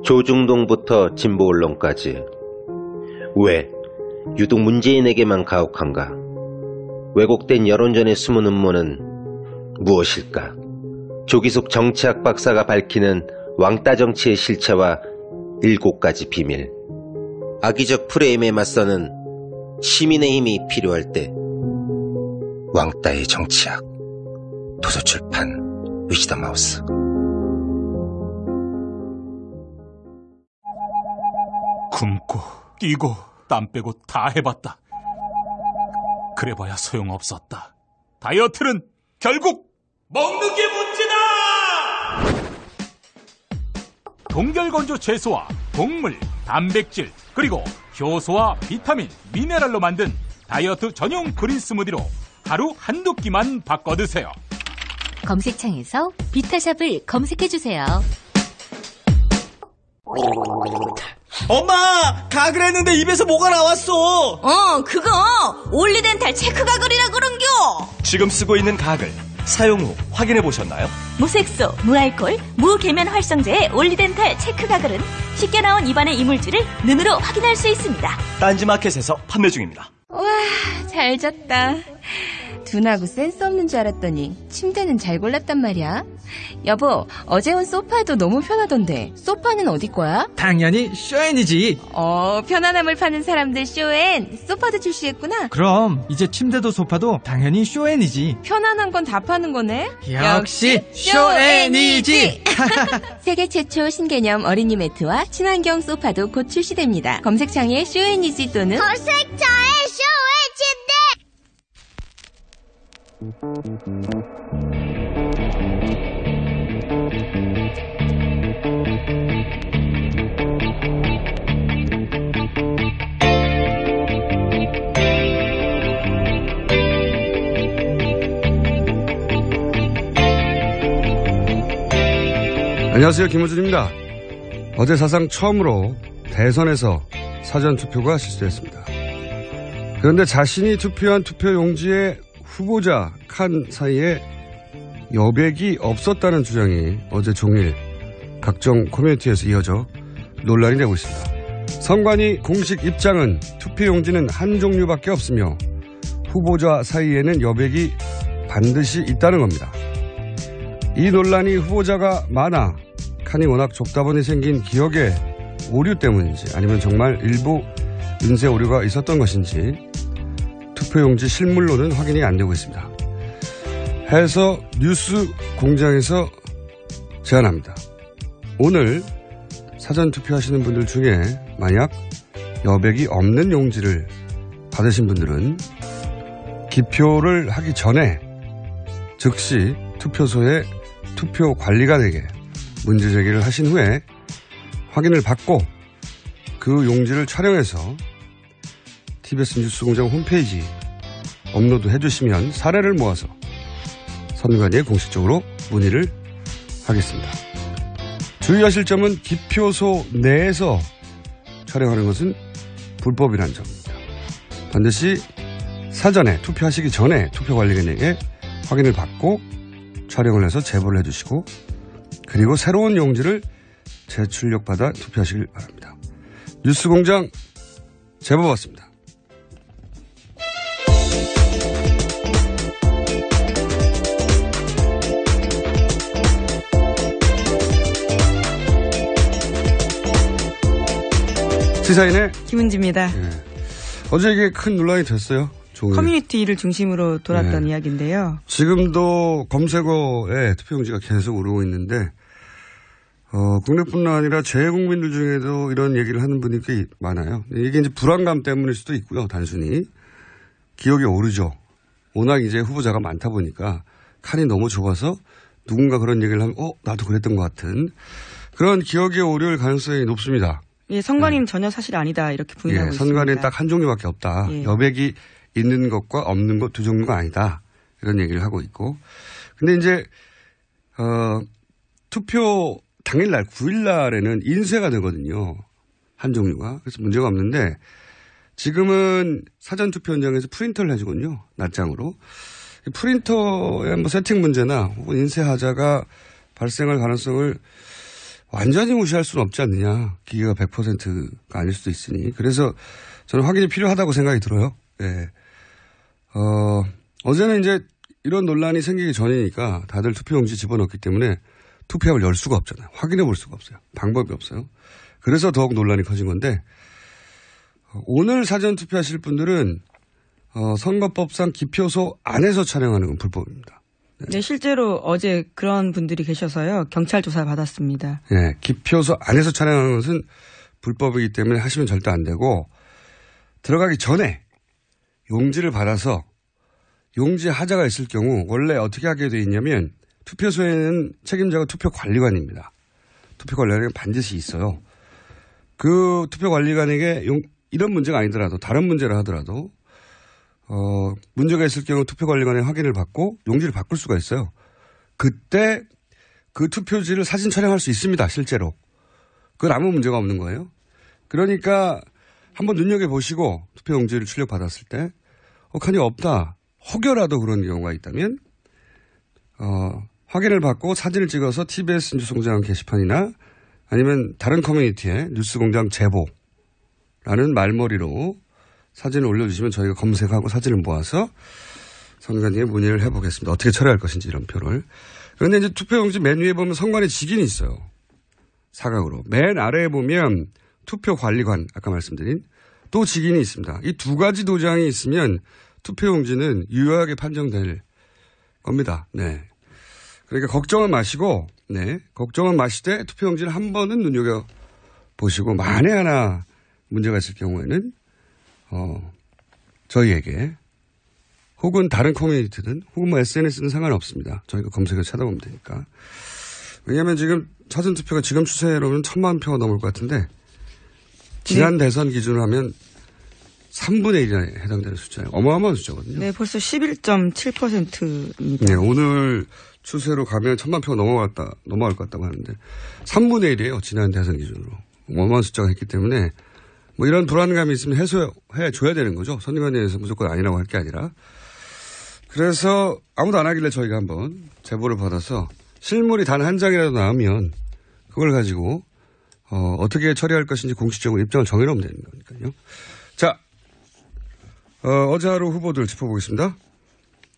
조중동부터 진보 언론까지 왜 유독 문재인에게만 가혹한가? 왜곡된 여론전의 숨은 음모는 무엇일까? 조기숙 정치학 박사가 밝히는 왕따 정치의 실체와 7가지 비밀. 악의적 프레임에 맞서는 시민의 힘이 필요할 때 왕따의 정치학. 도서출판 위즈덤 하우스. 굶고 뛰고 땀 빼고 다 해봤다. 그래봐야 소용없었다. 다이어트는 결국 먹는 게 문제다! 동결건조 채소와 곡물, 단백질, 그리고 효소와 비타민, 미네랄로 만든 다이어트 전용 그린 스무디로 하루 한두 끼만 바꿔 드세요. 검색창에서 비타샵을 검색해주세요. 엄마! 가글 했는데 입에서 뭐가 나왔어! 그거 올리덴탈 체크 가글이라 그런겨. 지금 쓰고 있는 가글 사용 후 확인해 보셨나요? 무색소, 무알콜, 무계면 활성제의 올리덴탈 체크 가글은 쉽게 나온 입안의 이물질을 눈으로 확인할 수 있습니다. 딴지마켓에서 판매 중입니다. 와, 잘 잤다. 둔하고 센스 없는 줄 알았더니 침대는 잘 골랐단 말이야. 여보, 어제 온 소파도 너무 편하던데 소파는 어디 거야? 당연히 쇼엔이지. 편안함을 파는 사람들 쇼엔. 소파도 출시했구나. 그럼 이제 침대도 소파도 당연히 쇼엔이지. 편안한 건 다 파는 거네. 역시 쇼엔이지. 세계 최초 신개념 어린이 매트와 친환경 소파도 곧 출시됩니다. 검색창에 쇼엔이지 또는 검색창에 쇼엔이지. 안녕하세요, 김호준입니다. 어제 사상 처음으로 대선에서 사전투표가 실시됐습니다. 그런데 자신이 투표한 투표용지에 후보자 칸 사이에 여백이 없었다는 주장이 어제 종일 각종 커뮤니티에서 이어져 논란이 되고 있습니다. 선관위 공식 입장은 투표용지는 한 종류밖에 없으며 후보자 사이에는 여백이 반드시 있다는 겁니다. 이 논란이 후보자가 많아 칸이 워낙 좁다 보니 생긴 기억의 오류 때문인지 아니면 정말 일부 인쇄 오류가 있었던 것인지 투표용지 실물로는 확인이 안 되고 있습니다. 해서 뉴스 공장에서 제안합니다. 오늘 사전투표하시는 분들 중에 만약 여백이 없는 용지를 받으신 분들은 기표를 하기 전에 즉시 투표소에 투표 관리관에게 문제 제기를 하신 후에 확인을 받고 그 용지를 촬영해서 TBS 뉴스공장 홈페이지 업로드 해주시면 사례를 모아서 선관위에 공식적으로 문의를 하겠습니다. 주의하실 점은 기표소 내에서 촬영하는 것은 불법이라는 점입니다. 반드시 사전에 투표하시기 전에 투표관리관에게 확인을 받고 촬영을 해서 제보를 해주시고 그리고 새로운 용지를 재출력받아 투표하시길 바랍니다. 뉴스공장 제보 받습니다. 시사인의 김은지입니다. 네. 어제 이게 큰 논란이 됐어요. 종일. 커뮤니티를 중심으로 돌았던 이야기인데요. 지금도 검색어에 투표용지가 계속 오르고 있는데 국내뿐만 아니라 재외국민들 중에도 이런 얘기를 하는 분이 꽤 많아요. 이게 이제 불안감 때문일 수도 있고요. 단순히 기억이 오르죠. 워낙 이제 후보자가 많다 보니까 칸이 너무 좁아서 누군가 그런 얘기를 하면 나도 그랬던 것 같은 그런 기억에 오를 가능성이 높습니다. 예, 선관위는 전혀 사실 아니다 이렇게 부인하고 있습니다. 선관위는 딱 한 종류밖에 없다. 여백이 있는 것과 없는 것 두 종류가 아니다. 이런 얘기를 하고 있고. 근데 이제 투표 당일날 9일날에는 인쇄가 되거든요. 한 종류가. 그래서 문제가 없는데 지금은 사전투표 현장에서 프린터를 해주거든요. 낱장으로. 프린터의 뭐 세팅 문제나 혹은 인쇄하자가 발생할 가능성을 완전히 무시할 수는 없지 않느냐. 기계가 100%가 아닐 수도 있으니. 그래서 저는 확인이 필요하다고 생각이 들어요. 예. 어제는 이제 이런 논란이 생기기 전이니까 다들 투표용지 집어넣기 때문에 투표함을 열 수가 없잖아요. 확인해 볼 수가 없어요. 방법이 없어요. 그래서 더욱 논란이 커진 건데 오늘 사전 투표하실 분들은 선거법상 기표소 안에서 촬영하는 건 불법입니다. 네, 실제로 어제 그런 분들이 계셔서요. 경찰 조사 받았습니다. 네, 기표소 안에서 촬영하는 것은 불법이기 때문에 하시면 절대 안 되고 들어가기 전에 용지를 받아서 용지 하자가 있을 경우 원래 어떻게 하게 돼 있냐면 투표소에는 책임자가 투표관리관입니다. 투표관리관이 반드시 있어요. 그 투표관리관에게 이런 문제가 아니더라도 다른 문제라 하더라도 문제가 있을 경우 투표관리관의 확인을 받고 용지를 바꿀 수가 있어요. 그때 그 투표지를 사진 촬영할 수 있습니다. 실제로. 그건 아무 문제가 없는 거예요. 그러니까 한번 눈여겨보시고 투표용지를 출력받았을 때 칸이 없다. 혹여라도 그런 경우가 있다면 확인을 받고 사진을 찍어서 TBS 뉴스공장 게시판이나 아니면 다른 커뮤니티에 뉴스공장 제보라는 말머리로 사진을 올려주시면 저희가 검색하고 사진을 모아서 선관위에 문의를 해보겠습니다. 어떻게 처리할 것인지 이런 표를. 그런데 이제 투표용지 맨 위에 보면 선관위 직인이 있어요. 사각으로. 맨 아래에 보면 투표관리관 아까 말씀드린 또 직인이 있습니다. 이 두 가지 도장이 있으면 투표용지는 유효하게 판정될 겁니다. 네. 그러니까 걱정은 마시고, 네. 걱정은 마시되 투표용지를 한 번은 눈여겨보시고 만에 하나 문제가 있을 경우에는 저희에게 혹은 다른 커뮤니티든 혹은 뭐 SNS는 상관없습니다. 저희가 검색을 찾아보면 되니까. 왜냐하면 지금 사전투표가 지금 추세로는 1000만 표가 넘을 것 같은데 지난 대선 기준으로 하면 3분의 1에 해당되는 숫자예요. 어마어마한 숫자거든요. 네, 벌써 11.7%입니다. 네, 오늘 추세로 가면 1000만 표가 넘어갈 것 같다고 하는데 3분의 1이에요. 지난 대선 기준으로. 어마어마한 숫자가 있기 때문에 뭐 이런 불안감이 있으면 해소해 줘야 되는 거죠. 선관위에서 무조건 아니라고 할 게 아니라. 그래서 아무도 안 하길래 저희가 한번 제보를 받아서 실물이 단 한 장이라도 나오면 그걸 가지고 어떻게 처리할 것인지 공식적으로 입장을 정해놓으면 되는 거니까요. 자, 어제 하루 후보들 짚어보겠습니다.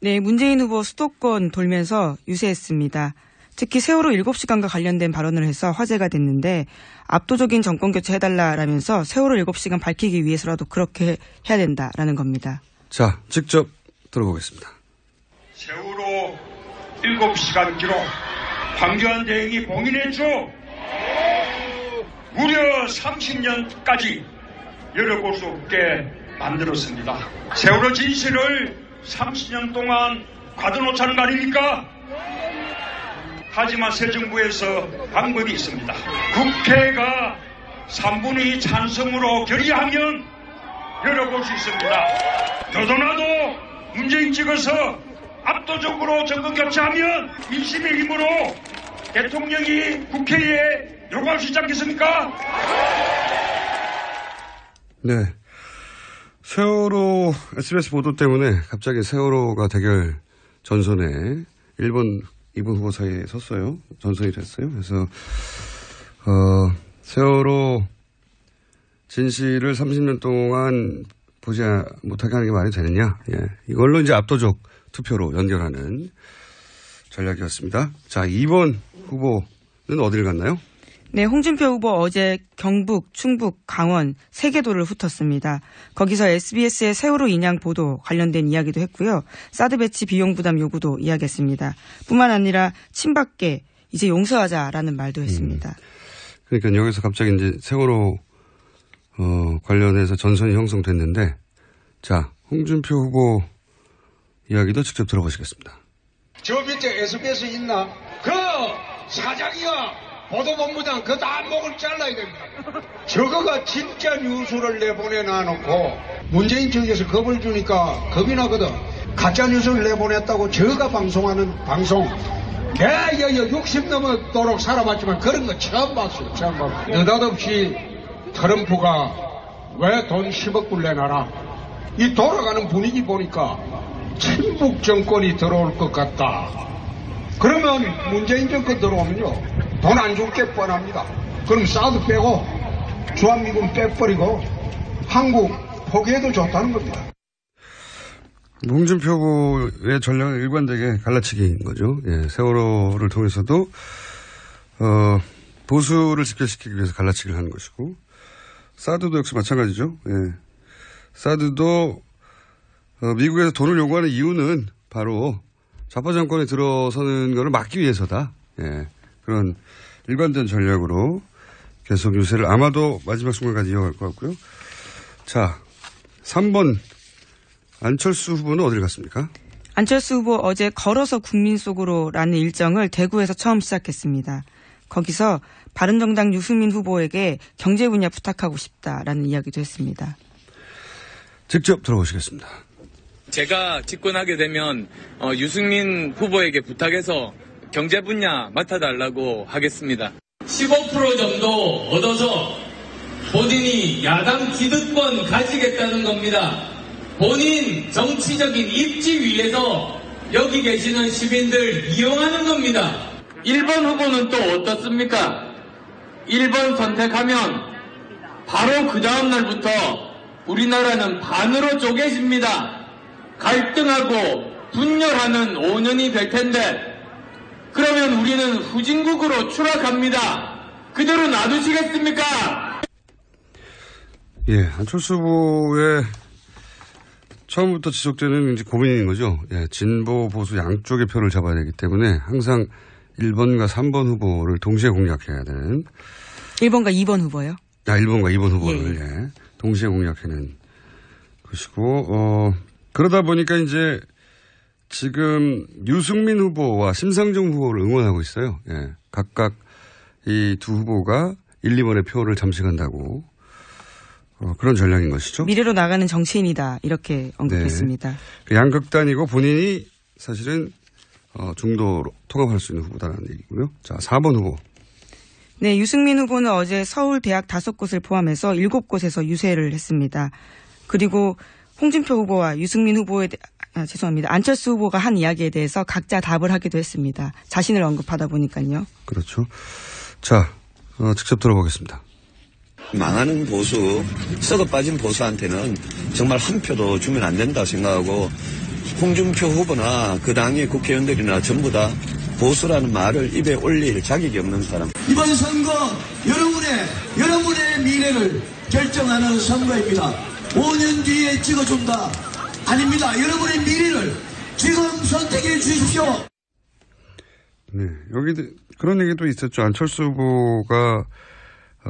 네, 문재인 후보 수도권 돌면서 유세했습니다. 특히 세월호 7시간과 관련된 발언을 해서 화제가 됐는데 압도적인 정권 교체 해달라라면서 세월호 7시간 밝히기 위해서라도 그렇게 해야 된다라는 겁니다. 자, 직접 들어보겠습니다. 세월호 7시간 기록 황교안 대행이 봉인했죠. 무려 30년까지 열어볼 수 없게 만들었습니다. 세월호 진실을 30년 동안 가둬놓자는 거 아닙니까? 하지만 새 정부에서 방법이 있습니다. 국회가 3분의 2 찬성으로 결의하면 열어볼 수 있습니다. 더더나도 문재인 찍어서 압도적으로 정권 교체하면 민심의 힘으로 대통령이 국회에 요구할 수 있지 않겠습니까? 네. 세월호 SBS 보도 때문에 갑자기 세월호가 대결 전선에 1번, 2번 후보 사이에 섰어요. 전선이 됐어요. 그래서 세월호 진실을 30년 동안 보지 못하게 하는 게 말이 되느냐. 예. 이걸로 이제 압도적 투표로 연결하는 전략이었습니다. 자, 2번 후보는 어디를 갔나요? 네, 홍준표 후보 어제 경북, 충북, 강원 3개 도를 훑었습니다. 거기서 SBS의 세월호 인양 보도 관련된 이야기도 했고요. 사드 배치 비용 부담 요구도 이야기했습니다. 뿐만 아니라 친박계 이제 용서하자라는 말도 했습니다. 그러니까 여기서 갑자기 이제 세월호 관련해서 전선이 형성됐는데 자, 홍준표 후보 이야기도 직접 들어보시겠습니다. 저 밑에 SBS 있나? 그 사장이야. 보도본부장 그 다 목을 잘라야 됩니다. 저거가 진짜 뉴스를 내보내놔놓고 문재인 측에서 겁을 주니까 겁이 나거든. 가짜 뉴스를 내보냈다고 저가 방송하는 방송. 60 넘도록 살아봤지만 그런 거 처음 봤어요. 처음 봤어요. 느닷없이 트럼프가 왜 돈 10억 불 내놔라. 이 돌아가는 분위기 보니까 친북 정권이 들어올 것 같다. 그러면 문재인 정권 들어오면요. 돈 안 줄 게 뻔합니다. 그럼 사드 빼고 주한미군 빼버리고 한국 포기해도 좋다는 겁니다. 홍준표 후보의 전략은 일관되게 갈라치기인 거죠. 예, 세월호를 통해서도 보수를 집결시키기 위해서 갈라치기를 하는 것이고, 사드도 역시 마찬가지죠. 예. 사드도 미국에서 돈을 요구하는 이유는 바로 좌파 정권에 들어서는 것을 막기 위해서다. 예. 그런 일관된 전략으로 계속 유세를 아마도 마지막 순간까지 이어갈 것 같고요. 자, 3번 안철수 후보는 어디를 갔습니까? 안철수 후보 어제 걸어서 국민 속으로라는 일정을 대구에서 처음 시작했습니다. 거기서 바른정당 유승민 후보에게 경제 분야 부탁하고 싶다라는 이야기도 했습니다. 직접 들어보시겠습니다. 제가 집권하게 되면 유승민 후보에게 부탁해서 경제 분야 맡아달라고 하겠습니다. 15% 정도 얻어서 본인이 야당 기득권 가지겠다는 겁니다. 본인 정치적인 입지 위해서 여기 계시는 시민들 이용하는 겁니다. 1번 후보는 또 어떻습니까? 1번 선택하면 바로 그 다음 날부터 우리나라는 반으로 쪼개집니다. 갈등하고 분열하는 5년이 될 텐데 그러면 우리는 후진국으로 추락합니다. 그대로 놔두시겠습니까? 예, 안철수 후보의 처음부터 지속되는 이제 고민인 거죠. 예, 진보, 보수 양쪽의 표를 잡아야 되기 때문에 항상 1번과 3번 후보를 동시에 공략해야 되는. 1번과 2번 후보요? 1번과 2번 후보를 예, 동시에 공략하는 것이고, 그러다 보니까 이제 지금 유승민 후보와 심상정 후보를 응원하고 있어요. 예, 각각 이 두 후보가 1, 2번의 표를 잠식한다고. 그런 전략인 것이죠. 미래로 나가는 정치인이다 이렇게 언급했습니다. 네. 양극단이고 본인이 사실은 중도로 통합할 수 있는 후보다라는 얘기고요. 자, 4번 후보. 네, 유승민 후보는 어제 서울 대학 5곳을 포함해서 7곳에서 유세를 했습니다. 그리고 홍준표 후보와 유승민 후보에 죄송합니다. 안철수 후보가 한 이야기에 대해서 각자 답을 하기도 했습니다. 자신을 언급하다 보니까요. 그렇죠. 자, 직접 들어보겠습니다. 망하는 보수, 썩어 빠진 보수한테는 정말 한 표도 주면 안 된다 생각하고 홍준표 후보나 그 당의 국회의원들이나 전부 다 보수라는 말을 입에 올릴 자격이 없는 사람. 이번 선거 여러분의 미래를 결정하는 선거입니다. 5년 뒤에 찍어준다. 아닙니다. 여러분의 미래를 지금 선택해 주십시오. 네, 여기도 그런 얘기도 있었죠. 안철수 후보가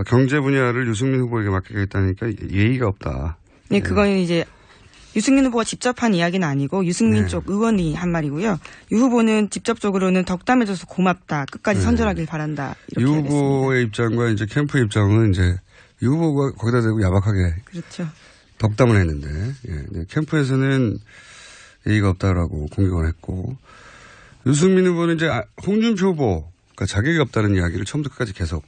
경제 분야를 유승민 후보에게 맡기겠다니까 예의가 없다. 네, 그건 이제 유승민 후보가 직접 한 이야기는 아니고 유승민 쪽 의원이 한 말이고요. 유 후보는 직접적으로는 덕담해줘서 고맙다. 끝까지 선전하길 바란다. 이렇게 유 후보의 입장과 이제 캠프 입장은 이제 유 후보가 거기다 대고 야박하게 그렇죠. 덕담을 했는데 네, 캠프에서는 예의가 없다라고 공격을 했고 유승민 후보는 이제 홍준표 후보가 자격이 없다는 이야기를 처음부터 끝까지 계속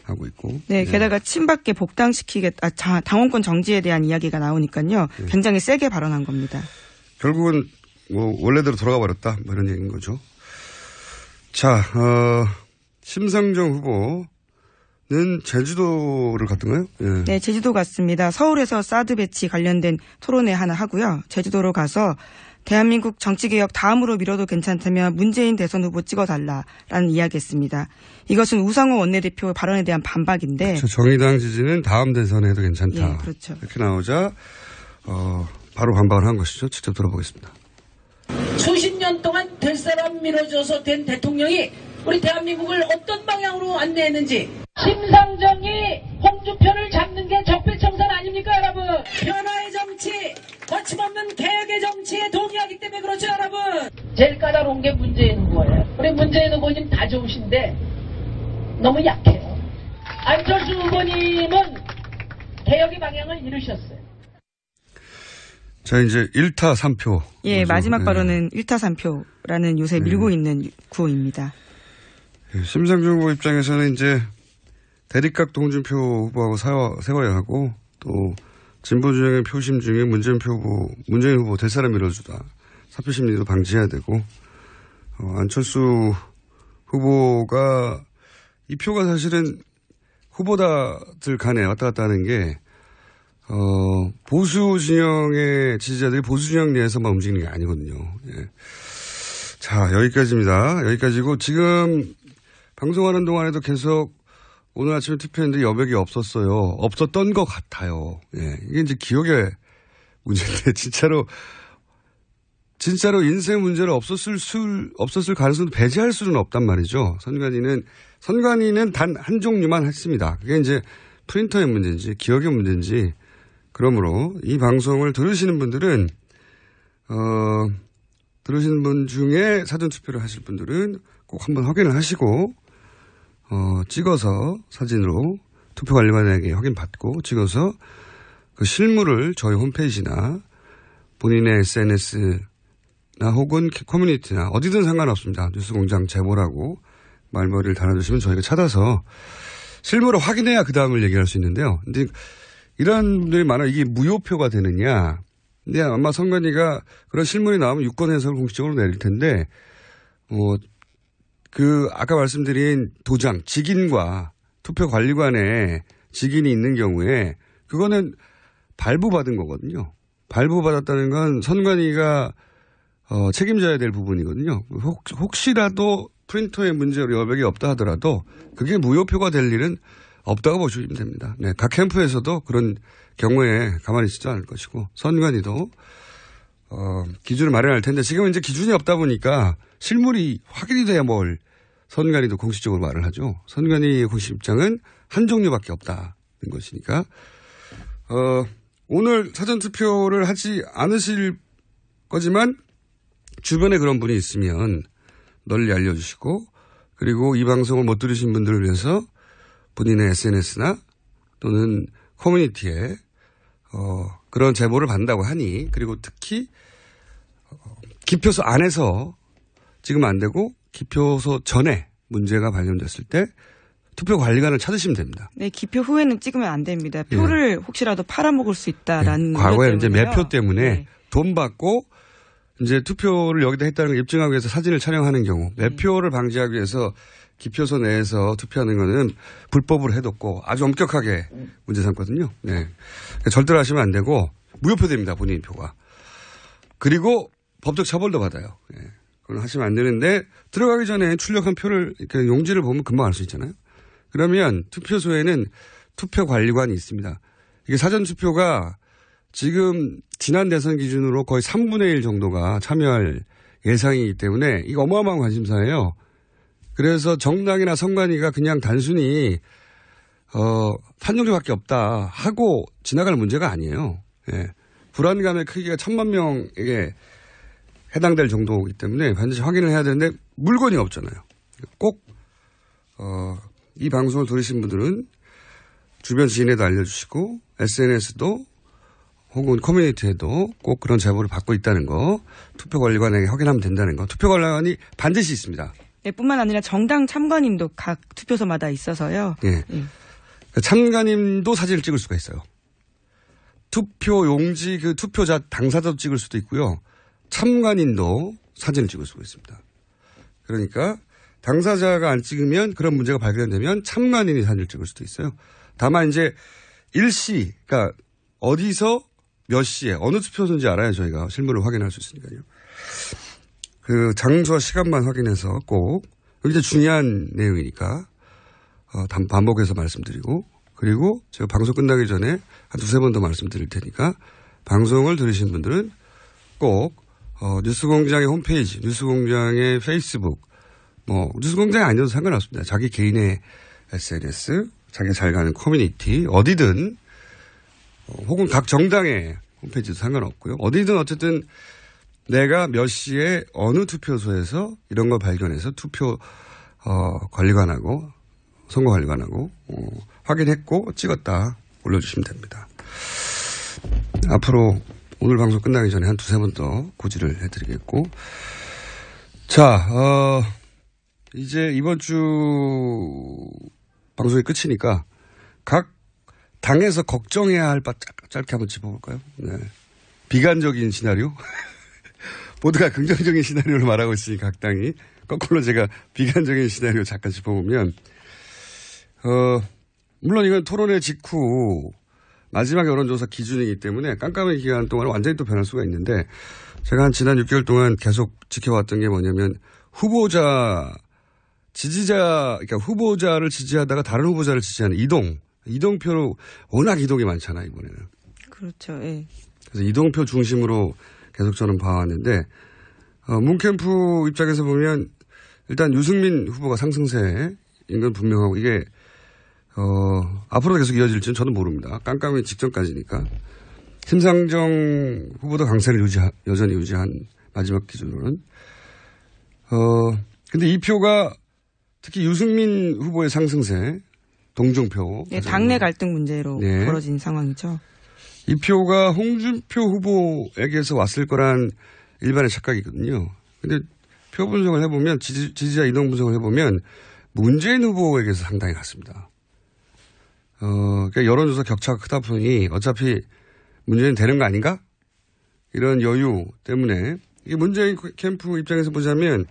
하고 있고. 네, 게다가 친박계 복당시키겠다, 당원권 정지에 대한 이야기가 나오니까요. 굉장히 세게 발언한 겁니다. 결국은 뭐 원래대로 돌아가 버렸다, 뭐 이런 얘기인 거죠. 자, 심상정 후보는 제주도를 갔던가요? 예. 네, 제주도 갔습니다. 서울에서 사드 배치 관련된 토론회 하나 하고요. 제주도로 가서 대한민국 정치개혁 다음으로 미뤄도 괜찮다면 문재인 대선 후보 찍어달라라는 이야기했습니다. 이것은 우상호 원내대표 발언에 대한 반박인데. 그렇죠. 정의당 지지는 다음 대선에 해도 괜찮다. 예, 그렇죠. 이렇게 나오자 바로 반박을 한 것이죠. 직접 들어보겠습니다. 수십 년 동안 될 사람 밀어줘서 된 대통령이 우리 대한민국을 어떤 방향으로 안내했는지. 심상정이 홍준표를 잡는 게 적폐청산 아닙니까 여러분? 변화의 정치, 거침없는 개혁의 정치에 동의하기 때문에 그렇죠 여러분? 제일 까다로운 게 문재인 후보예요. 우리 문재인 후보님 다 좋으신데 너무 약해요. 안철수 후보님은 개혁의 방향을 잃으셨어요. 자, 이제 1타 3표. 예, 마지막 발언은 1타 3표라는 요새 밀고 있는 구호입니다. 예, 심상정 후보 입장에서는 이제 대립각 홍준표 후보하고 세워야 하고 또 진보 진영의 표심 중에 문재인 후보 될 사람 밀어주다. 사표 심리도 방지해야 되고 안철수 후보가 이 표가 사실은 후보자들 간에 왔다 갔다 하는 게, 보수 진영의 지지자들이 보수 진영 내에서만 움직이는 게 아니거든요. 예. 자, 여기까지입니다. 여기까지고, 지금 방송하는 동안에도 계속 오늘 아침에 투표했는데 여백이 없었어요. 없었던 것 같아요. 예. 이게 이제 기억의 문제인데, 진짜로 인생 문제를 없었을 가능성도 배제할 수는 없단 말이죠. 선관위는 단 한 종류만 했습니다. 그게 이제 프린터의 문제인지 기억의 문제인지. 그러므로 이 방송을 들으시는 분들은, 들으시는 분 중에 사전투표를 하실 분들은 꼭 한번 확인을 하시고, 찍어서 사진으로 투표관리관에게 확인받고 찍어서 그 실물을 저희 홈페이지나 본인의 SNS나 혹은 커뮤니티나 어디든 상관없습니다. 뉴스공장 제보라고 말머리를 달아주시면 저희가 찾아서 실물을 확인해야 그 다음을 얘기할 수 있는데요. 근데 이런 분들이 많아. 이게 무효표가 되느냐. 근데 아마 선관위가 그런 실물이 나오면 유권 해석을 공식적으로 내릴 텐데, 아까 말씀드린 도장, 직인과 투표관리관에 직인이 있는 경우에 그거는 발부받은 거거든요. 발부받았다는 건 선관위가 책임져야 될 부분이거든요. 혹시라도 프린터의 문제로 여백이 없다 하더라도 그게 무효표가 될 일은 없다고 보시면 됩니다. 네, 각 캠프에서도 그런 경우에 가만히 있지도 않을 것이고 선관위도 기준을 마련할 텐데 지금은 이제 기준이 없다 보니까 실물이 확인이 돼야 뭘 선관위도 공식적으로 말을 하죠. 선관위의 공식 입장은 한 종류밖에 없다는 것이니까 오늘 사전투표를 하지 않으실 거지만 주변에 그런 분이 있으면 널리 알려주시고 그리고 이 방송을 못 들으신 분들을 위해서 본인의 SNS나 또는 커뮤니티에 그런 제보를 받는다고 하니 그리고 특히 기표소 안에서 지금 안 되고 기표소 전에 문제가 발견됐을 때 투표관리관을 찾으시면 됩니다. 네, 기표 후에는 찍으면 안 됩니다. 표를 혹시라도 팔아먹을 수 있다라는 과거에 이제 매표 때문에 네. 돈 받고 이제 투표를 여기다 했다는 걸 입증하기 위해서 사진을 촬영하는 경우 매표를 방지하기 위해서 기표소 내에서 투표하는 거는 불법으로 해뒀고 아주 엄격하게 문제 삼거든요. 네. 그러니까 절대로 하시면 안 되고 무효표됩니다. 본인 표가. 그리고 법적 처벌도 받아요. 네. 그건 하시면 안 되는데 들어가기 전에 출력한 표를 이렇게 용지를 보면 금방 알 수 있잖아요. 그러면 투표소에는 투표관리관이 있습니다. 이게 사전투표가 지금 지난 대선 기준으로 거의 3분의 1 정도가 참여할 예상이기 때문에 이거 어마어마한 관심사예요. 그래서 정당이나 선관위가 그냥 단순히 한 종류밖에 없다 하고 지나갈 문제가 아니에요. 예. 불안감의 크기가 1,000만 명에게 해당될 정도이기 때문에 반드시 확인을 해야 되는데 물건이 없잖아요. 꼭 이 방송을 들으신 분들은 주변 지인에도 알려주시고 SNS도 혹은 커뮤니티에도 꼭 그런 제보를 받고 있다는 거 투표관리관에게 확인하면 된다는 거 투표관리관이 반드시 있습니다. 네, 뿐만 아니라 정당 참관인도 각 투표소마다 있어서요. 네. 참관인도 사진을 찍을 수가 있어요. 투표 용지 그 투표자 당사자도 찍을 수도 있고요. 참관인도 사진을 찍을 수가 있습니다. 그러니까 당사자가 안 찍으면 그런 문제가 발견되면 참관인이 사진을 찍을 수도 있어요. 다만 이제 일시, 그러니까 어디서 몇 시에 어느 투표소인지 알아야 저희가 실물을 확인할 수 있으니까요. 그 장소와 시간만 확인해서 꼭 이게 중요한 내용이니까 반복해서 말씀드리고 그리고 제가 방송 끝나기 전에 한 두세 번 더 말씀드릴 테니까 방송을 들으신 분들은 꼭 뉴스공장의 홈페이지, 뉴스공장의 페이스북, 뉴스공장이 아니어도 상관없습니다. 자기 개인의 SNS, 자기가 잘 가는 커뮤니티 어디든 혹은 각 정당의 홈페이지도 상관없고요. 어디든 어쨌든 내가 몇 시에 어느 투표소에서 이런 걸 발견해서 투표 관리관하고 선거관리관하고 확인했고 찍었다 올려주시면 됩니다. 앞으로 오늘 방송 끝나기 전에 한 두세 번 더 고지를 해드리겠고 자 이제 이번 주 방송이 끝이니까 각 당에서 걱정해야 할 바 짧게 한번 짚어볼까요? 네. 비관적인 시나리오 모두가 긍정적인 시나리오를 말하고 있으니 각 당이 거꾸로 제가 비관적인 시나리오 잠깐 짚어보면 물론 이건 토론회 직후 마지막 여론조사 기준이기 때문에 깜깜한 기간 동안 완전히 또 변할 수가 있는데 제가 한 지난 6개월 동안 계속 지켜왔던 게 뭐냐면 그러니까 후보자를 지지하다가 다른 후보자를 지지하는 이동표로 워낙 이동이 많잖아요, 이번에는. 그렇죠, 예. 그래서 이동표 중심으로 계속 저는 봐왔는데, 문캠프 입장에서 보면 일단 유승민 후보가 상승세인 건 분명하고 이게, 앞으로도 계속 이어질지는 저는 모릅니다. 깜깜이 직전까지니까. 심상정 후보도 강세를 여전히 유지한 마지막 기준으로는. 근데 이 표가 특히 유승민 후보의 상승세, 동정표. 네, 당내 갈등 문제로 네. 벌어진 상황이죠. 이 표가 홍준표 후보에게서 왔을 거란 일반의 착각이거든요. 근데 표 분석을 해보면, 지지자 이동 분석을 해보면 문재인 후보에게서 상당히 갔습니다. 그러니까 여론조사 격차가 크다 보니 어차피 문재인 되는 거 아닌가? 이런 여유 때문에 이 문재인 캠프 입장에서 보자면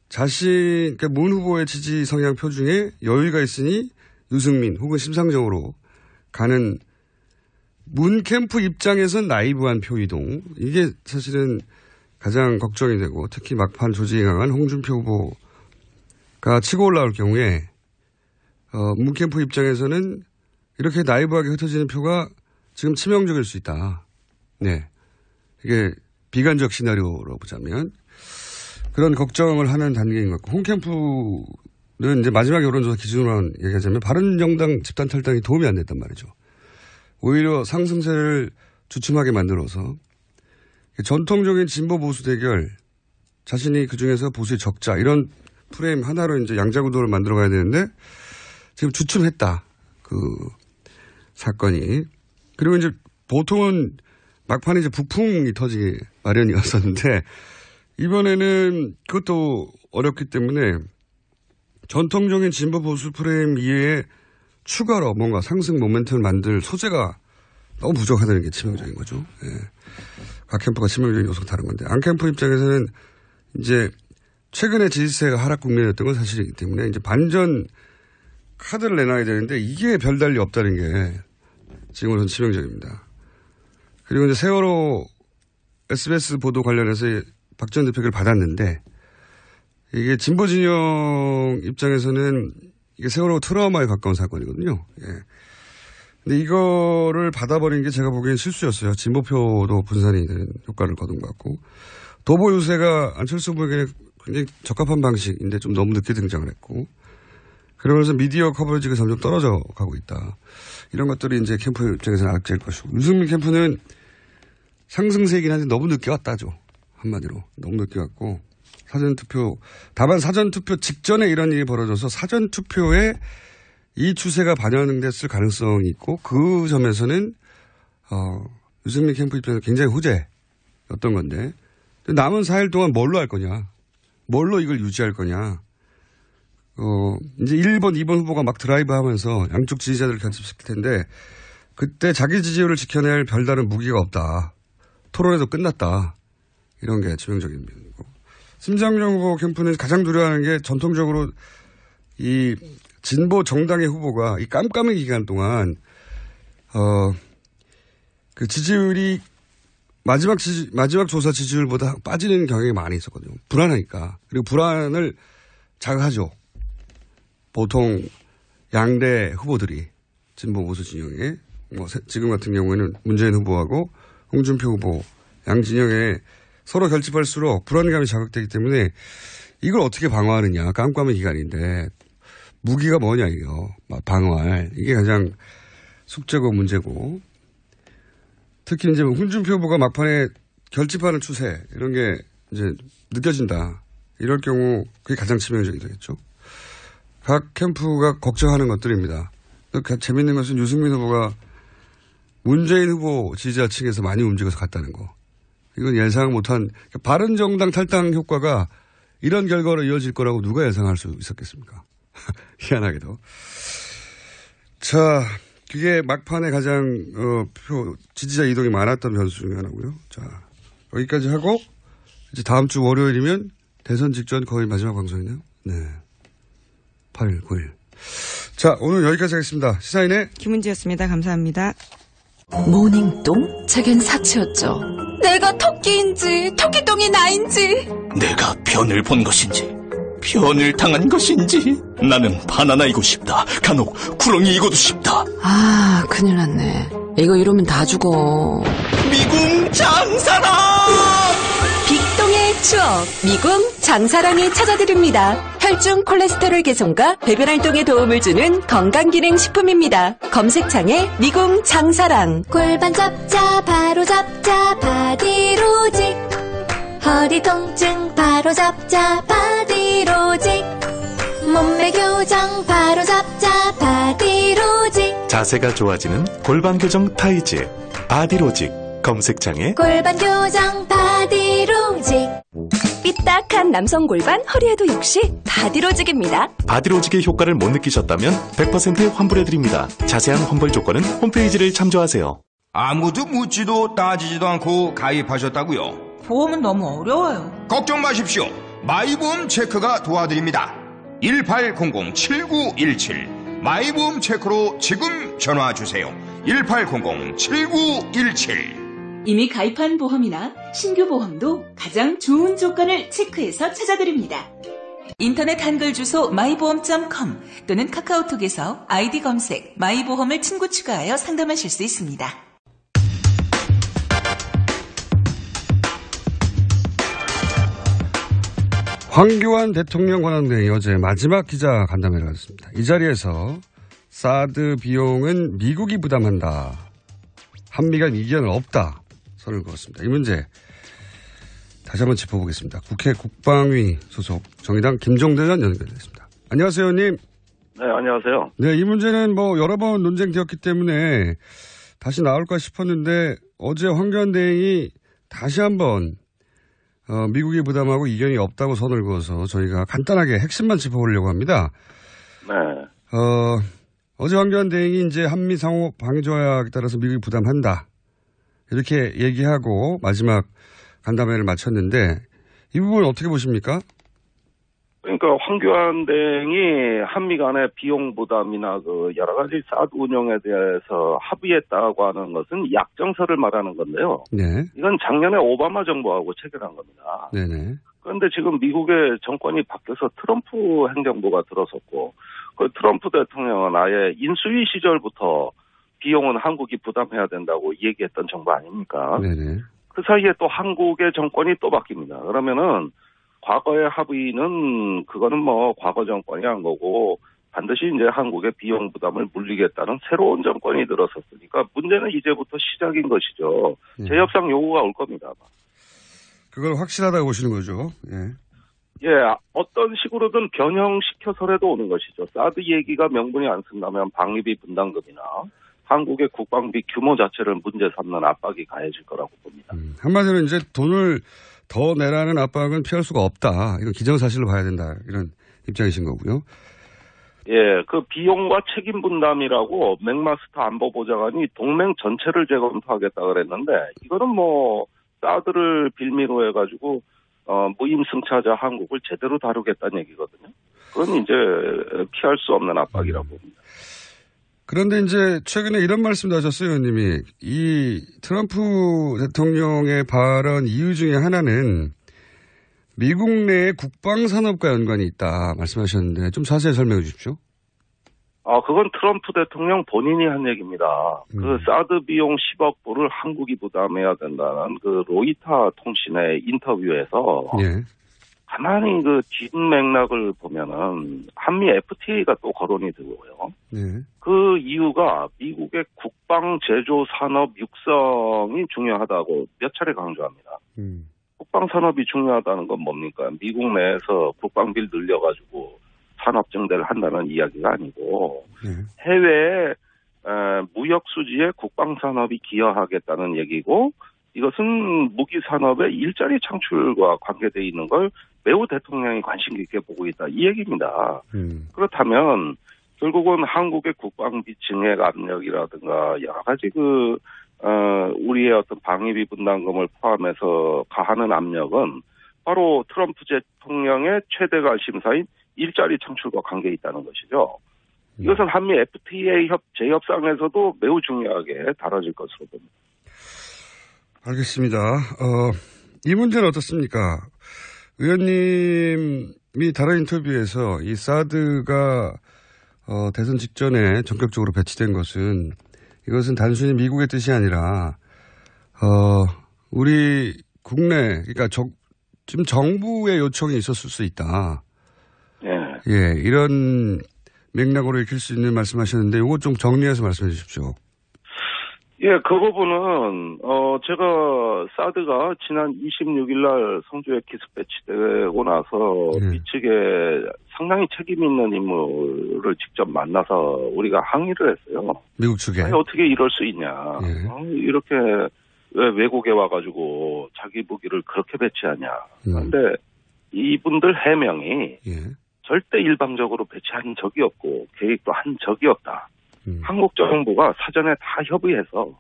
그러니까 문 후보의 지지 성향표 중에 여유가 있으니 유승민 혹은 심상정으로 가는 문 캠프 입장에선 나이브한 표 이동. 이게 사실은 가장 걱정이 되고 특히 막판 조직이 강한 홍준표 후보가 치고 올라올 경우에 문 캠프 입장에서는 이렇게 나이브하게 흩어지는 표가 지금 치명적일 수 있다. 네. 이게 비관적 시나리오로 보자면 그런 걱정을 하는 단계인 것 같고, 홍캠프는 이제 마지막 여론조사 기준으로 얘기하자면 바른정당 집단 탈당이 도움이 안 됐단 말이죠. 오히려 상승세를 주춤하게 만들어서 전통적인 진보 보수 대결, 자신이 그 중에서 보수의 적자 이런 프레임 하나로 이제 양자구도를 만들어 가야 되는데 지금 주춤했다. 그 사건이. 그리고 이제 보통은 막판에 이제 북풍이 터지기 마련이었었는데 이번에는 그것도 어렵기 때문에 전통적인 진보 보수 프레임 이외에 추가로 뭔가 상승 모멘텀을 만들 소재가 너무 부족하다는 게 치명적인 거죠. 예. 각 캠프가 치명적인 요소가 다른 건데 안 캠프 입장에서는 이제 최근에 지지세가 하락 국면이었던 건 사실이기 때문에 이제 반전 카드를 내놔야 되는데 이게 별달리 없다는 게 지금으로선 치명적입니다. 그리고 이제 세월호 SBS 보도 관련해서 박 전 대표를 받았는데 이게 진보 진영 입장에서는 이게 세월호 트라우마에 가까운 사건이거든요. 예. 근데 이거를 받아버린 게 제가 보기엔 실수였어요. 진보표도 분산이 되는 효과를 거둔 것 같고 도보 유세가 안철수 후보에게는 굉장히 적합한 방식인데 좀 너무 늦게 등장을 했고 그러면서 미디어 커버리지가 점점 떨어져 가고 있다. 이런 것들이 이제 캠프 입장에서는 악재일 것이고 유승민 캠프는 상승세이긴 한데 너무 늦게 왔다죠. 한마디로. 너무 늦게 왔고 사전투표 다만 사전투표 직전에 이런 일이 벌어져서 사전투표에 이 추세가 반영됐을 가능성이 있고 그 점에서는 유승민 캠프 입장에서 굉장히 호재였던 건데 남은 4일 동안 뭘로 할 거냐. 뭘로 이걸 유지할 거냐. 이제 1번, 2번 후보가 막 드라이브 하면서 양쪽 지지자들을 결집시킬 텐데 그때 자기 지지율을 지켜낼 별다른 무기가 없다. 토론에도 끝났다. 이런 게 치명적인 면이고. 심상정 후보 캠프는 가장 두려워하는 게 전통적으로 이 진보 정당의 후보가 이 깜깜한 기간 동안 그 지지율이 마지막 조사 지지율보다 빠지는 경향이 많이 있었거든요. 불안하니까. 그리고 불안을 자극하죠. 보통 양대 후보들이 진보 보수 진영에 지금 같은 경우에는 문재인 후보하고 홍준표 후보 양 진영에 서로 결집할수록 불안감이 자극되기 때문에 이걸 어떻게 방어하느냐. 깜깜한 기간인데 무기가 뭐냐 이거. 방어할. 이게 가장 숙제고 문제고. 특히 이제 홍준표 후보가 막판에 결집하는 추세 이런 게 이제 느껴진다. 이럴 경우 그게 가장 치명적이 되겠죠. 각 캠프가 걱정하는 것들입니다. 재밌는 것은 유승민 후보가 문재인 후보 지지자 층에서 많이 움직여서 갔다는 거. 이건 예상 못한 바른정당 탈당 효과가 이런 결과로 이어질 거라고 누가 예상할 수 있었겠습니까? 희한하게도. 자, 그게 막판에 가장 지지자 이동이 많았던 변수 중에 하나고요. 자, 여기까지 하고 이제 다음 주 월요일이면 대선 직전 거의 마지막 방송이네요. 네. 8981. 자, 오늘 여기까지 하겠습니다. 시사인의 김은지였습니다. 감사합니다. 모닝똥? 제겐 사치였죠. 내가 토끼인지 토끼똥이 나인지 내가 변을 본 것인지 변을 당한 것인지 나는 바나나이고 싶다. 간혹 구렁이이고도 싶다. 아, 큰일 났네. 이거 이러면 다 죽어. 미궁 장사랑! 빅동의 추억 미궁 장사랑이 찾아드립니다. 혈중 콜레스테롤 개선과 배변 활동에 도움을 주는 건강기능식품입니다. 검색창에 미궁 장사랑. 골반 잡자 바로 잡자 바디로직. 허리 통증 바로 잡자 바디로직. 몸매 교정 바로 잡자 바디로직. 자세가 좋아지는 골반 교정 타이즈 바디로직. 검색창에 골반 교정 바디로직. 삐딱한 남성 골반 허리에도 역시 바디로직입니다. 바디로직의 효과를 못 느끼셨다면 100% 환불해드립니다. 자세한 환불 조건은 홈페이지를 참조하세요. 아무도 묻지도 따지지도 않고 가입하셨다고요? 보험은 너무 어려워요. 걱정 마십시오. 마이보험 체크가 도와드립니다. 1800-7917 마이보험 체크로 지금 전화주세요. 1800-7917. 이미 가입한 보험이나 신규 보험도 가장 좋은 조건을 체크해서 찾아드립니다. 인터넷 한글 주소 마이보험.com 또는 카카오톡에서 아이디 검색 마이보험을 친구 추가하여 상담하실 수 있습니다. 황교안 대통령 권한대행이 어제 마지막 기자 간담회를 했습니다. 이 자리에서 사드 비용은 미국이 부담한다. 한미 간 이견은 없다. 선을 그었습니다. 이 문제 다시 한번 짚어보겠습니다. 국회 국방위 소속 정의당 김종대 의원 연결됐습니다. 안녕하세요, 의원님. 네, 안녕하세요. 네, 이 문제는 여러 번 논쟁되었기 때문에 다시 나올까 싶었는데 어제 황교안 대행이 다시 한번 미국이 부담하고 이견이 없다고 선을 그어서 저희가 간단하게 핵심만 짚어보려고 합니다. 네. 어제 황교안 대행이 이제 한미 상호 방위 조약에 따라서 미국이 부담한다. 이렇게 얘기하고 마지막 간담회를 마쳤는데 이 부분 어떻게 보십니까? 그러니까 황교안 대행이 한미 간의 비용 부담이나 여러 가지 사드 운영에 대해서 합의했다고 하는 것은 약정서를 말하는 건데요. 네. 이건 작년에 오바마 정부하고 체결한 겁니다. 네네. 그런데 지금 미국의 정권이 바뀌어서 트럼프 행정부가 들어섰고 그 트럼프 대통령은 아예 인수위 시절부터 비용은 한국이 부담해야 된다고 얘기했던 정부 아닙니까? 네네. 그 사이에 또 한국의 정권이 또 바뀝니다. 그러면은 과거의 합의는 그거는 과거 정권이 한 거고 반드시 이제 한국의 비용 부담을 물리겠다는 새로운 정권이 들어섰으니까 문제는 이제부터 시작인 것이죠. 재협상 요구가 올 겁니다. 그걸 확실하다고 보시는 거죠. 예. 예, 어떤 식으로든 변형시켜서라도 오는 것이죠. 사드 얘기가 명분이 안 쓴다면 방위비 분담금이나 한국의 국방비 규모 자체를 문제 삼는 압박이 가해질 거라고 봅니다. 한마디로 이제 돈을 더 내라는 압박은 피할 수가 없다. 이건 기정사실로 봐야 된다. 이런 입장이신 거고요. 예, 그 비용과 책임 분담이라고 맥마스터 안보보좌관이 동맹 전체를 재검토하겠다 그랬는데 이거는 사드를 빌미로 해가지고 무임승차자 한국을 제대로 다루겠다는 얘기거든요. 그건 이제 피할 수 없는 압박이라고 봅니다. 그런데 이제 최근에 이런 말씀도 하셨어요, 의원님이. 이 트럼프 대통령의 발언 이유 중에 하나는 미국 내 국방산업과 연관이 있다 말씀하셨는데 좀 자세히 설명해 주십시오. 그건 트럼프 대통령 본인이 한 얘기입니다. 그 사드 비용 10억 불을 한국이 부담해야 된다는 그 로이터 통신의 인터뷰에서 예. 가만히 그 뒷맥락을 보면은 한미 FTA가 또 거론이 되고요. 네. 그 이유가 미국의 국방 제조 산업 육성이 중요하다고 몇 차례 강조합니다. 국방 산업이 중요하다는 건 뭡니까? 미국 내에서 국방비를 늘려가지고 산업 증대를 한다는 이야기가 아니고 해외 무역 수지에 국방 산업이 기여하겠다는 얘기고 이것은 무기 산업의 일자리 창출과 관계되어 있는 걸 매우 대통령이 관심 깊게 보고 있다. 이 얘기입니다. 그렇다면 결국은 한국의 국방비 증액 압력이라든가 여러 가지 우리의 어떤 방위비 분담금을 포함해서 가하는 압력은 바로 트럼프 대통령의 최대 관심사인 일자리 창출과 관계 있다는 것이죠. 이것은 한미 FTA 재협상에서도 매우 중요하게 다뤄질 것으로 봅니다. 알겠습니다. 이 문제는 어떻습니까? 의원님이 다른 인터뷰에서 이 사드가 대선 직전에 전격적으로 배치된 것은 이것은 단순히 미국의 뜻이 아니라 우리 국내 그러니까 지금 정부의 요청이 있었을 수 있다. 예, 이런 맥락으로 읽힐 수 있는 말씀하셨는데 이거 좀 정리해서 말씀해 주십시오. 예, 그 부분은 제가 사드가 지난 26일 날 성주에 기습 배치되고 나서 미측에 상당히 책임 있는 인물을 직접 만나서 우리가 항의를 했어요. 미국 측에. 아니, 어떻게 이럴 수 있냐. 이렇게 왜 외국에 와가지고 자기 무기를 그렇게 배치하냐. 그런데 이분들 해명이 절대 일방적으로 배치한 적이 없고 계획도 한 적이 없다. 한국 정부가 사전에 다 협의해서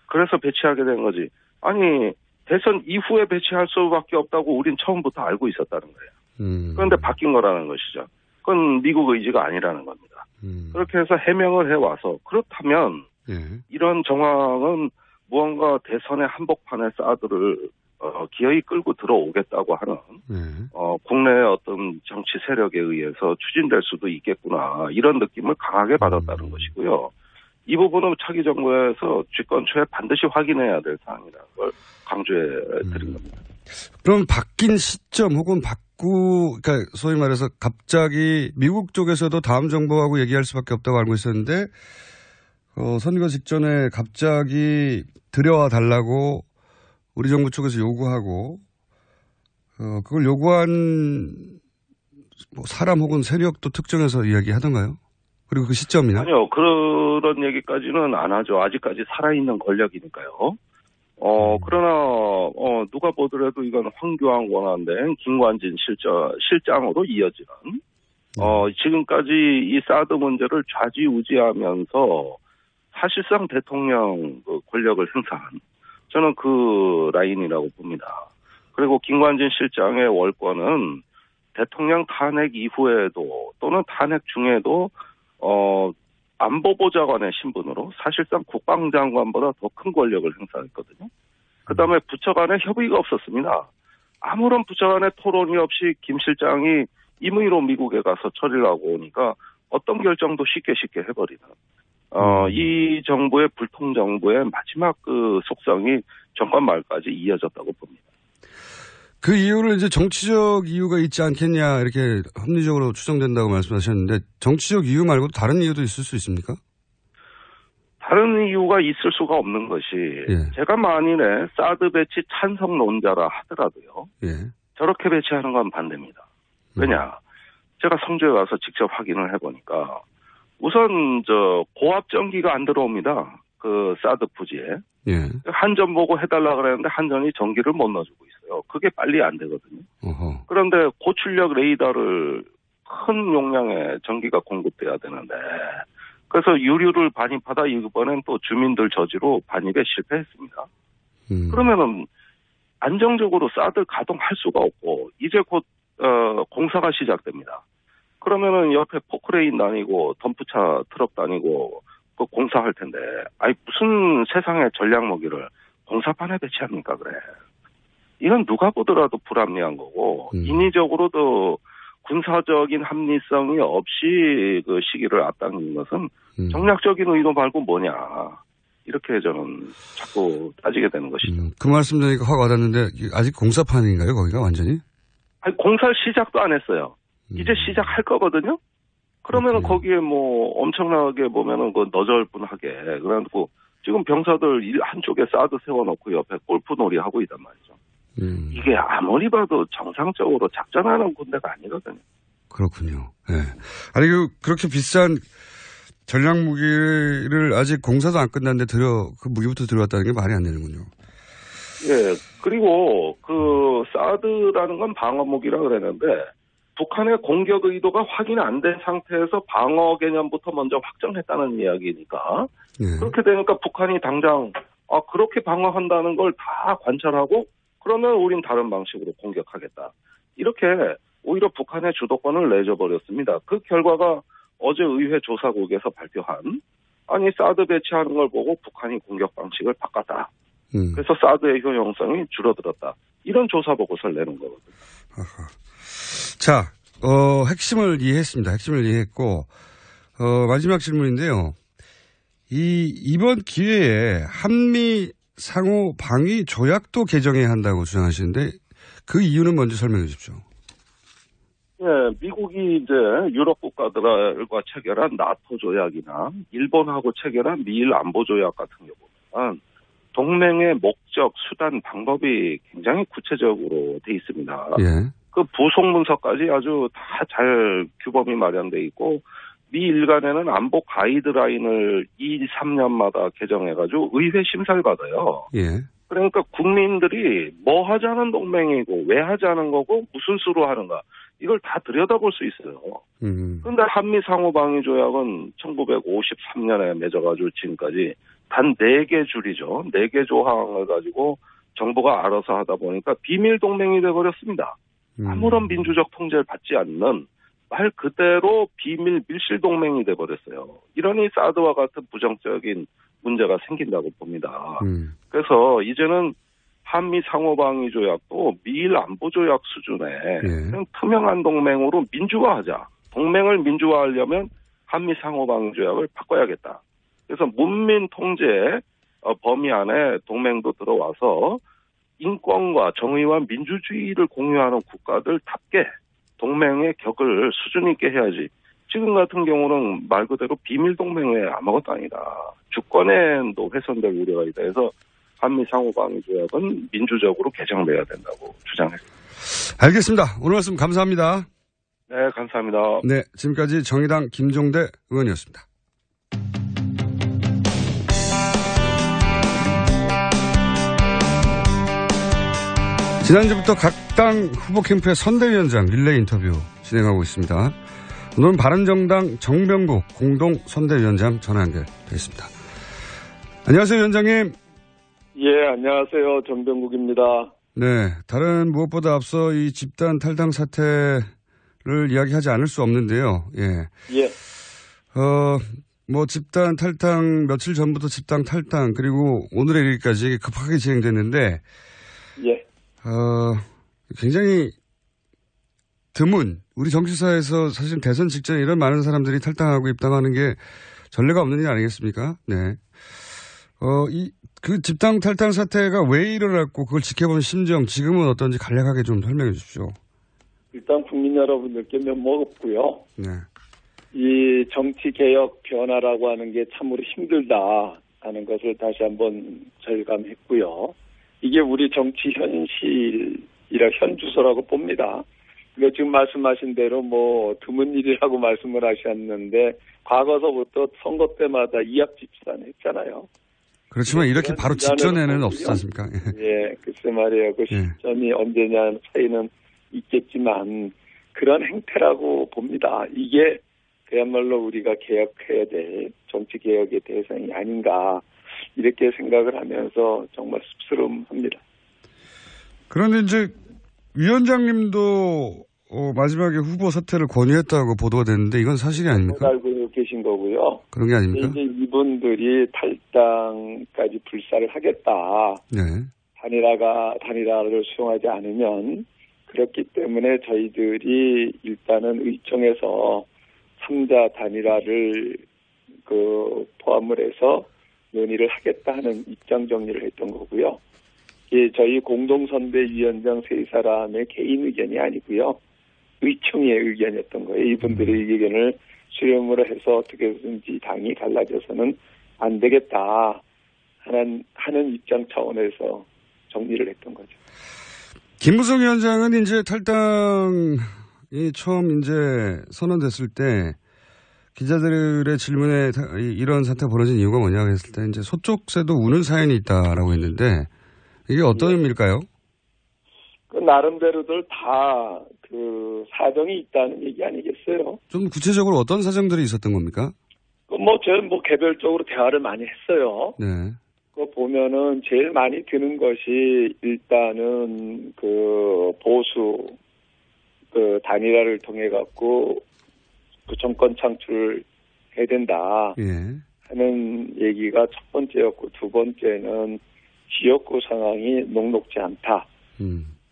그래서 배치하게 된 거지. 아니 대선 이후에 배치할 수밖에 없다고 우린 처음부터 알고 있었다는 거예요. 그런데 바뀐 거라는 것이죠. 그건 미국 의지가 아니라는 겁니다. 그렇게 해서 해명을 해와서 그렇다면 이런 정황은 무언가 대선의 한복판에 사드를 기어이 끌고 들어오겠다고 하는 국내의 어떤 정치 세력에 의해서 추진될 수도 있겠구나 이런 느낌을 강하게 받았다는 것이고요. 이 부분은 차기 정부에서 집권 초에 반드시 확인해야 될 사항이라는 걸 강조해 드린 겁니다. 그럼 바뀐 시점 혹은 그러니까 소위 말해서 갑자기 미국 쪽에서도 다음 정부하고 얘기할 수밖에 없다고 알고 있었는데 선거 직전에 갑자기 들여와 달라고 우리 정부 쪽에서 요구하고 그걸 요구한 사람 혹은 세력도 특정해서 이야기하던가요? 그리고 그 시점이나? 아니요. 그런 얘기까지는 안 하죠. 아직까지 살아있는 권력이니까요. 그러나 누가 보더라도 이건 황교안 권한대행 김관진 실장으로 이어지는 지금까지 이 사드 문제를 좌지우지하면서 사실상 대통령 권력을 행사한 저는 그 라인이라고 봅니다. 그리고 김관진 실장의 월권은 대통령 탄핵 이후에도 또는 탄핵 중에도 안보보좌관의 신분으로 사실상 국방장관보다 더 큰 권력을 행사했거든요. 그다음에 부처 간에 협의가 없었습니다. 아무런 부처 간의 토론이 없이 김 실장이 임의로 미국에 가서 처리를 하고 오니까 어떤 결정도 쉽게 해버리는 이 정부의 불통정부의 마지막 그 속성이 정권 말까지 이어졌다고 봅니다. 그 이유를 이제 정치적 이유가 있지 않겠냐 이렇게 합리적으로 추정된다고 말씀하셨는데 정치적 이유 말고도 다른 이유도 있을 수 있습니까? 다른 이유가 있을 수가 없는 것이 제가 만일에 사드 배치 찬성론자라 하더라도요. 저렇게 배치하는 건 반대입니다. 왜냐? 제가 성주에 가서 직접 확인을 해보니까 우선 고압 전기가 안 들어옵니다. 그 사드 부지에. 한전 보고 해달라 그랬는데 한전이 전기를 못 넣어주고 있어요. 그게 빨리 안 되거든요. 그런데 고출력 레이더를 큰 용량의 전기가 공급돼야 되는데 그래서 유류를 반입하다 이번엔 또 주민들 저지로 반입에 실패했습니다. 그러면은 안정적으로 사드 가동할 수가 없고 이제 곧 공사가 시작됩니다. 그러면은 옆에 포크레인 다니고 덤프차 트럭 다니고 그 공사할 텐데 아니 무슨 세상의 전략 무기를 공사판에 배치합니까 그래. 이건 누가 보더라도 불합리한 거고 인위적으로도 군사적인 합리성이 없이 그 시기를 앞당긴 것은 정략적인 의도 말고 뭐냐. 이렇게 저는 자꾸 따지게 되는 것이죠. 그 말씀 드리니까 확 와닿는데 아직 공사판인가요 거기가 완전히? 아니 공사 시작도 안 했어요. 이제 시작할 거거든요. 그러면은 거기에 뭐 엄청나게 보면은 그 너절분하게 그래가지고 지금 병사들 한쪽에 사드 세워놓고 옆에 골프놀이 하고 있단 말이죠. 이게 아무리 봐도 정상적으로 작전하는 군대가 아니거든요. 그렇군요. 네. 아니 그렇게 비싼 전략 무기를 아직 공사도 안 끝났는데 그 무기부터 들어왔다는 게 말이 안 되는군요. 예. 그리고 그 사드라는 건 방어 무기라 그랬는데 북한의 공격 의도가 확인 안 된 상태에서 방어 개념부터 먼저 확정했다는 이야기니까 그렇게 되니까 북한이 당장 그렇게 방어한다는 걸 다 관찰하고 그러면 우린 다른 방식으로 공격하겠다. 이렇게 오히려 북한의 주도권을 내줘버렸습니다. 그 결과가 어제 의회 조사국에서 발표한 아니 사드 배치하는 걸 보고 북한이 공격 방식을 바꿨다. 그래서 사드의 효용성이 줄어들었다. 이런 조사 보고서를 내는 거거든요. 아하. 자, 핵심을 이해했습니다. 핵심을 이해했고 마지막 질문인데요. 이번 기회에 한미 상호 방위 조약도 개정해야 한다고 주장하시는데 그 이유는 먼저 설명해 주십시오. 예, 미국이 이제 유럽 국가들과 체결한 나토 조약이나 일본하고 체결한 미일 안보 조약 같은 경우는 동맹의 목적, 수단, 방법이 굉장히 구체적으로 돼 있습니다. 예. 그 부속 문서까지 아주 다 잘 규범이 마련돼 있고 미일 간에는 안보 가이드라인을 2, 3년마다 개정해가지고 의회 심사를 받아요. 예. 그러니까 국민들이 뭐 하자는 동맹이고 왜 하자는 거고 무슨 수로 하는가 이걸 다 들여다볼 수 있어요. 그런데 한미 상호방위 조약은 1953년에 맺어가지고 지금까지 단 4개 줄이죠. 4개 조항을 가지고 정부가 알아서 하다 보니까 비밀 동맹이 돼버렸습니다. 아무런 민주적 통제를 받지 않는 말 그대로 비밀 밀실 동맹이 돼버렸어요. 이러니 사드와 같은 부정적인 문제가 생긴다고 봅니다. 그래서 이제는 한미 상호방위 조약도 미일 안보 조약 수준의 그냥 투명한 동맹으로 민주화하자. 동맹을 민주화하려면 한미 상호방위 조약을 바꿔야겠다. 그래서 문민 통제 범위 안에 동맹도 들어와서 인권과 정의와 민주주의를 공유하는 국가들답게 동맹의 격을 수준 있게 해야지. 지금 같은 경우는 말 그대로 비밀 동맹의 아무것도 아니다. 주권에도 훼손될 우려가 있다 해서 한미 상호방위 조약은 민주적으로 개정돼야 된다고 주장했습니다. 알겠습니다. 오늘 말씀 감사합니다. 네, 감사합니다. 네, 지금까지 정의당 김종대 의원이었습니다. 지난주부터 각 당 후보 캠프의 선대위원장 릴레이 인터뷰 진행하고 있습니다. 오늘은 바른정당 정병국 공동 선대위원장 전화 연결되어 있습니다. 안녕하세요, 위원장님. 예, 안녕하세요. 정병국입니다. 네, 다른 무엇보다 앞서 이 집단 탈당 사태를 이야기하지 않을 수 없는데요. 예. 예. 뭐 집단 탈당 며칠 전부터 집단 탈당 그리고 오늘에 이르기까지 급하게 진행됐는데 예. 굉장히 드문 우리 정치사에서 사실 대선 직전에 이런 많은 사람들이 탈당하고 입당하는 게 전례가 없는 일 아니겠습니까? 네. 그 집단 탈당 사태가 왜 일어났고 그걸 지켜본 심정 지금은 어떤지 간략하게 좀 설명해 주십시오. 일단 국민 여러분들께 면목 없고요. 네. 이 정치개혁 변화라고 하는 게 참으로 힘들다 하는 것을 다시 한번 절감했고요. 이게 우리 정치 현실이라 현주소라고 봅니다. 그러니까 지금 말씀하신 대로 뭐 드문 일이라고 말씀을 하셨는데 과거서부터 선거 때마다 이합집산했잖아요. 그렇지만 이렇게 바로 직전에는 없지 않습니까? 예, 글쎄 말이에요. 그 시점이 언제냐는 차이는 있겠지만 그런 행태라고 봅니다. 이게 그야말로 우리가 개혁해야 될 정치개혁의 대상이 아닌가 이렇게 생각을 하면서 정말 씁쓸합니다. 그런데 이제 위원장님도 마지막에 후보 사퇴를 권유했다고 보도가 됐는데 이건 사실이 아닙니까? 알고 계신 거고요. 그런 게 아닙니까? 이제 이분들이 탈당까지 불사를 하겠다. 네. 단일화를 수용하지 않으면 그렇기 때문에 저희들이 일단은 의총에서 3자 단일화를 포함을 해서 논의를 하겠다 하는 입장 정리를 했던 거고요. 예, 저희 공동선대위원장 세 사람의 개인 의견이 아니고요. 의총의 의견이었던 거예요. 이분들의 의견을 수렴을 해서 어떻게든지 당이 갈라져서는 안 되겠다 하는 입장 차원에서 정리를 했던 거죠. 김무성 위원장은 이제 탈당이 처음 이제 선언됐을 때 기자들의 질문에 이런 사태가 벌어진 이유가 뭐냐고 했을 때 이제 소쪽새도 우는 사연이 있다라고 했는데 이게 어떤 의미일까요? 그 나름대로들 다 그 사정이 있다는 얘기 아니겠어요? 좀 구체적으로 어떤 사정들이 있었던 겁니까? 저는 개별적으로 대화를 많이 했어요. 네. 그거 보면은 제일 많이 드는 것이 일단은 그 보수 그 단일화를 통해 갖고 그 정권 창출을 해야 된다 하는 얘기가 첫 번째였고, 두 번째는 지역구 상황이 녹록지 않다.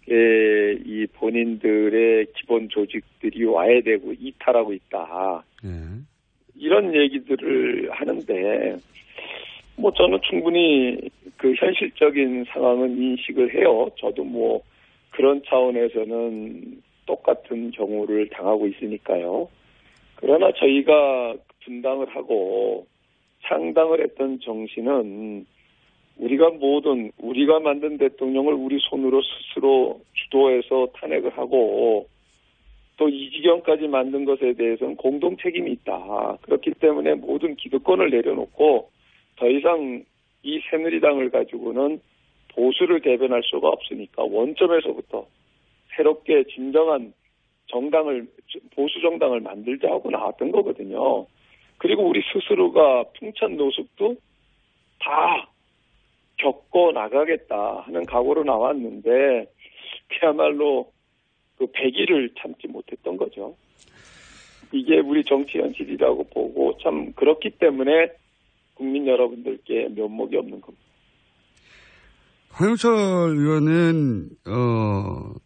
이 본인들의 기본 조직들이 와해되고 이탈하고 있다. 이런 얘기들을 하는데, 뭐 저는 충분히 그 현실적인 상황은 인식을 해요. 저도 뭐 그런 차원에서는 똑같은 경우를 당하고 있으니까요. 그러나 저희가 분당을 하고 창당을 했던 정신은 우리가 만든 대통령을 우리 손으로 스스로 주도해서 탄핵을 하고 또 이 지경까지 만든 것에 대해서는 공동 책임이 있다. 그렇기 때문에 모든 기득권을 내려놓고 더 이상 이 새누리당을 가지고는 보수를 대변할 수가 없으니까 원점에서부터 새롭게 진정한 보수 정당을 만들자 하고 나왔던 거거든요. 그리고 우리 스스로가 풍찬 노숙도 다 겪고 나가겠다 하는 각오로 나왔는데 그야말로 그 100일을 참지 못했던 거죠. 이게 우리 정치 현실이라고 보고 참 그렇기 때문에 국민 여러분들께 면목이 없는 겁니다. 황영철 의원은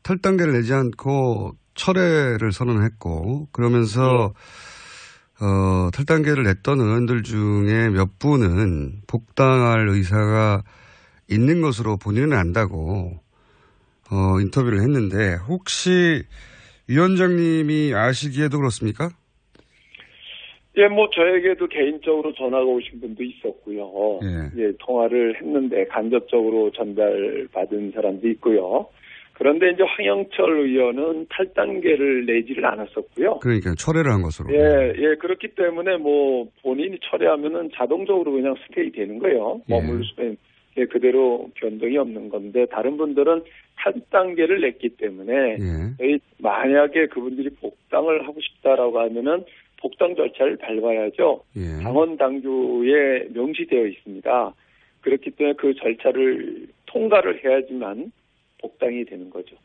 탈당계를 내지 않고 철회를 선언했고 그러면서 탈당계를 냈던 의원들 중에 몇 분은 복당할 의사가 있는 것으로 본인은 안다고 인터뷰를 했는데 혹시 위원장님이 아시기에도 그렇습니까? 예, 뭐 저에게도 개인적으로 전화가 오신 분도 있었고요. 예, 통화를 했는데 간접적으로 전달받은 사람도 있고요. 그런데 이제 황영철 의원은 탈당계를 내지를 않았었고요. 그러니까 철회를 한 것으로. 예, 그렇기 때문에 뭐 본인이 철회하면은 자동적으로 그냥 스테이 되는 거예요. 머물 수는 그대로 변동이 없는 건데 다른 분들은 탈당계를 냈기 때문에 만약에 그분들이 복당을 하고 싶다라고 하면은 복당 절차를 밟아야죠. 당원 당규에 명시되어 있습니다. 그렇기 때문에 그 절차를 통과를 해야지만 복당이 되는 거죠.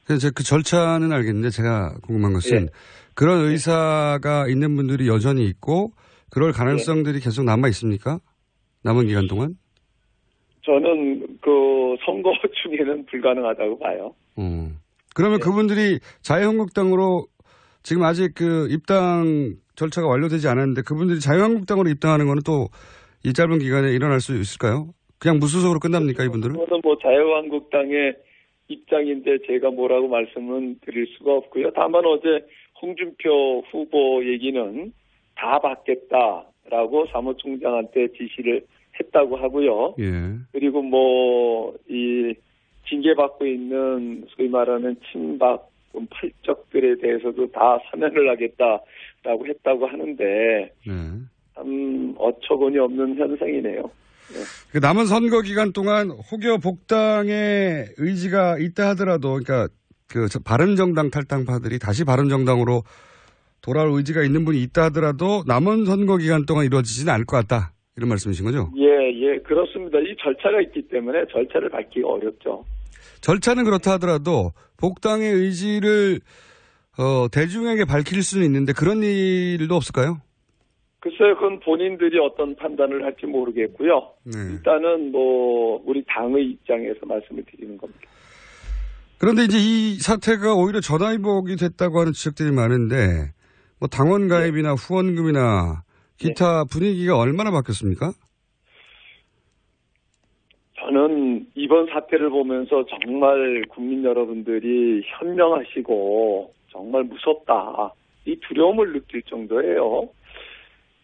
그래서 그 절차는 알겠는데 제가 궁금한 것은 그런 의사가 있는 분들이 여전히 있고 그럴 가능성들이 계속 남아 있습니까? 남은 기간 동안? 저는 그 선거 중에는 불가능하다고 봐요. 그러면 그분들이 자유한국당으로 지금 아직 그 입당 절차가 완료되지 않았는데 그분들이 자유한국당으로 입당하는 거는 또 이 짧은 기간에 일어날 수 있을까요? 그냥 무소속으로 끝납니까 이분들은? 저는 뭐 자유한국당의 입장인데 제가 뭐라고 말씀은 드릴 수가 없고요. 다만 어제 홍준표 후보 얘기는 다 받겠다라고 사무총장한테 지시를 했다고 하고요. 그리고 뭐 이 징계받고 있는 소위 말하는 친박 팔적들에 대해서도 다 사면을 하겠다라고 했다고 하는데 참 어처구니 없는 현상이네요. 그 남은 선거 기간 동안 혹여 복당의 의지가 있다 하더라도, 그러니까 그 바른정당 탈당파들이 다시 바른정당으로 돌아올 의지가 있는 분이 있다 하더라도 남은 선거 기간 동안 이루어지지는 않을 것 같다. 이런 말씀이신 거죠? 예, 그렇습니다. 이 절차가 있기 때문에 절차를 밟기가 어렵죠. 절차는 그렇다 하더라도 복당의 의지를 대중에게 밝힐 수는 있는데 그런 일도 없을까요? 글쎄요, 그건 본인들이 어떤 판단을 할지 모르겠고요. 일단은 뭐 우리 당의 입장에서 말씀을 드리는 겁니다. 그런데 이제 이 사태가 오히려 전화위복이 됐다고 하는 지적들이 많은데 뭐 당원 가입이나 후원금이나 기타 분위기가 얼마나 바뀌었습니까? 저는 이번 사태를 보면서 정말 국민 여러분들이 현명하시고 정말 무섭다. 이 두려움을 느낄 정도예요.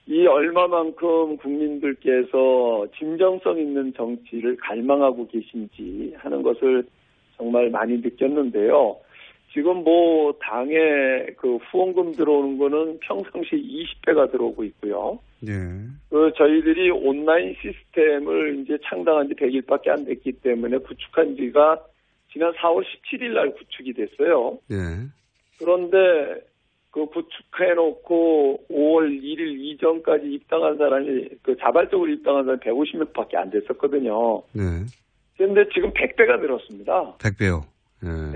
이 얼마만큼 국민들께서 진정성 있는 정치를 갈망하고 계신지 하는 것을 정말 많이 느꼈는데요. 지금 뭐 당에 그 후원금 들어오는 거는 평상시 20배가 들어오고 있고요. 그 저희들이 온라인 시스템을 이제 창당한 지 100일밖에 안 됐기 때문에 구축한 지가 지난 4월 17일 날 구축이 됐어요. 그런데 그 구축해놓고 5월 1일 이전까지 입당한 사람이 그 자발적으로 입당한 사람이 150명밖에 안 됐었거든요. 그런데 지금 100배가 늘었습니다. 100배요.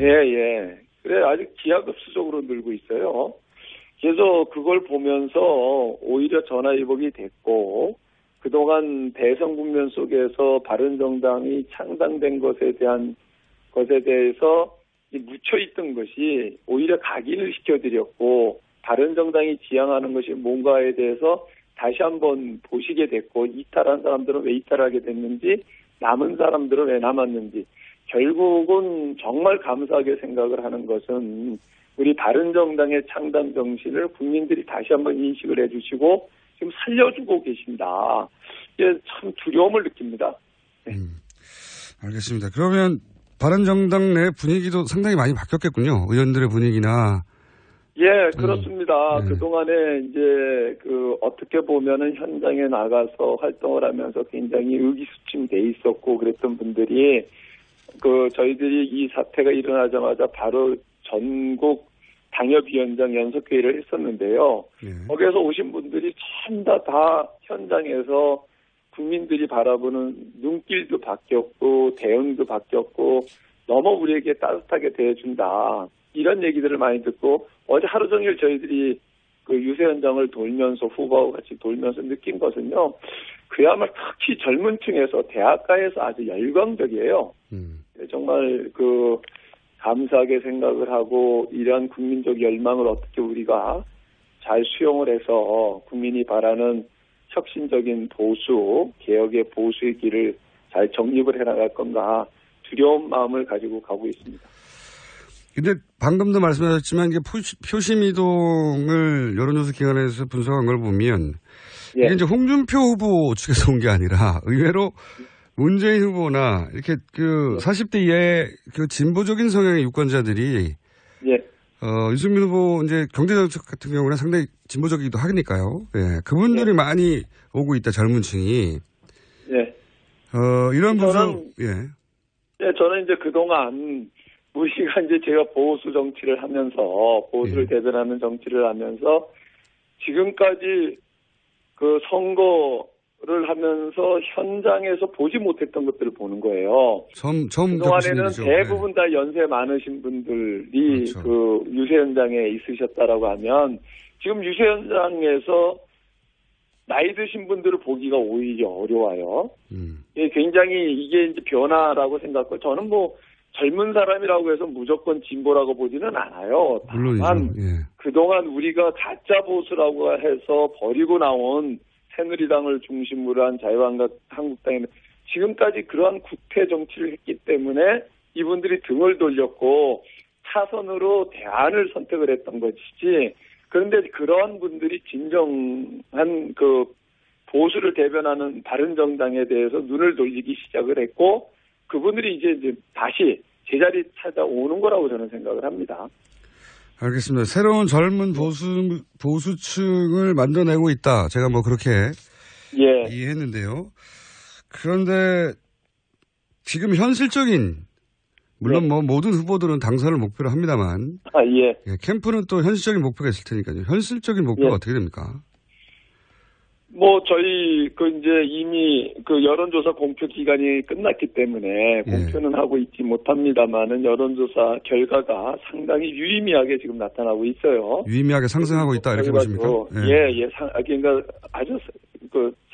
예. 그래 아직 기하급수적으로 늘고 있어요. 그래서 그걸 보면서 오히려 전화위복이 됐고 그동안 대선 국면 속에서 바른정당이 창당된 것에 대해서 묻혀있던 것이 오히려 각인을 시켜드렸고 바른정당이 지향하는 것이 뭔가에 대해서 다시 한번 보시게 됐고 이탈한 사람들은 왜 이탈하게 됐는지 남은 사람들은 왜 남았는지 결국은 정말 감사하게 생각을 하는 것은 우리 바른정당의 창당 정신을 국민들이 다시 한번 인식을 해주시고 지금 살려주고 계신다. 이게 참 두려움을 느낍니다. 네. 알겠습니다. 그러면 바른정당 내 분위기도 상당히 많이 바뀌었겠군요. 의원들의 분위기나. 예, 그렇습니다. 그동안에 이제 어떻게 보면은 현장에 나가서 활동을 하면서 굉장히 의기소침돼 있었고 그랬던 분들이 저희들이 이 사태가 일어나자마자 바로 전국 당협위원장 연석회의를 했었는데요. 거기에서 오신 분들이 전부 다 현장에서 국민들이 바라보는 눈길도 바뀌었고 대응도 바뀌었고 너무 우리에게 따뜻하게 대해준다. 이런 얘기들을 많이 듣고 어제 하루 종일 저희들이 유세 현장을 돌면서 후보하고 같이 돌면서 느낀 것은요. 그야말로 특히 젊은 층에서 대학가에서 아주 열광적이에요. 정말 감사하게 생각을 하고 이러한 국민적 열망을 어떻게 우리가 잘 수용을 해서 국민이 바라는 혁신적인 보수, 개혁의 보수의 길을 잘 정립을 해나갈 건가 두려운 마음을 가지고 가고 있습니다. 근데 방금도 말씀하셨지만 이게 표심이동을 여론조사 기관에서 분석한 걸 보면 이게 이제 홍준표 후보 측에서 온 게 아니라 의외로 문재인 후보나 이렇게 40대 이하의 진보적인 성향의 유권자들이 유승민 후보 이제 경제정책 같은 경우는 상당히 진보적이기도 하니까요. 예, 그분들이 많이 오고 있다 젊은 층이. 이런 분석. 저는 이제 그동안 우리가 이제 제가 보수 정치를 하면서 보수를 대변하는 정치를 하면서 지금까지 선거를 하면서 현장에서 보지 못했던 것들을 보는 거예요. 그동안에는 대부분 다 연세 많으신 분들이 유세 현장에 있으셨다라고 하면 지금 유세 현장에서 나이 드신 분들을 보기가 오히려 어려워요. 굉장히 이게 이제 변화라고 생각하고 저는 젊은 사람이라고 해서 무조건 진보라고 보지는 않아요. 다만 그동안 우리가 가짜 보수라고 해서 버리고 나온 새누리당을 중심으로 한 자유한국당에는 지금까지 그러한 구태 정치를 했기 때문에 이분들이 등을 돌렸고 차선으로 대안을 선택을 했던 것이지 그런데 그러한 분들이 진정한 보수를 대변하는 바른정당에 대해서 눈을 돌리기 시작을 했고 그분들이 이제 다시 제자리 찾아오는 거라고 저는 생각을 합니다. 알겠습니다. 새로운 젊은 보수층을 만들어내고 있다. 제가 그렇게 이해했는데요. 그런데 지금 현실적인 물론 모든 후보들은 당선을 목표로 합니다만 캠프는 또 현실적인 목표가 있을 테니까요. 현실적인 목표가 어떻게 됩니까? 저희 이제 이미 여론조사 공표 기간이 끝났기 때문에 공표는 하고 있지 못합니다만은 여론조사 결과가 상당히 유의미하게 지금 나타나고 있어요. 유의미하게 상승하고 있다 이렇게 보십니까? 그러니까 아주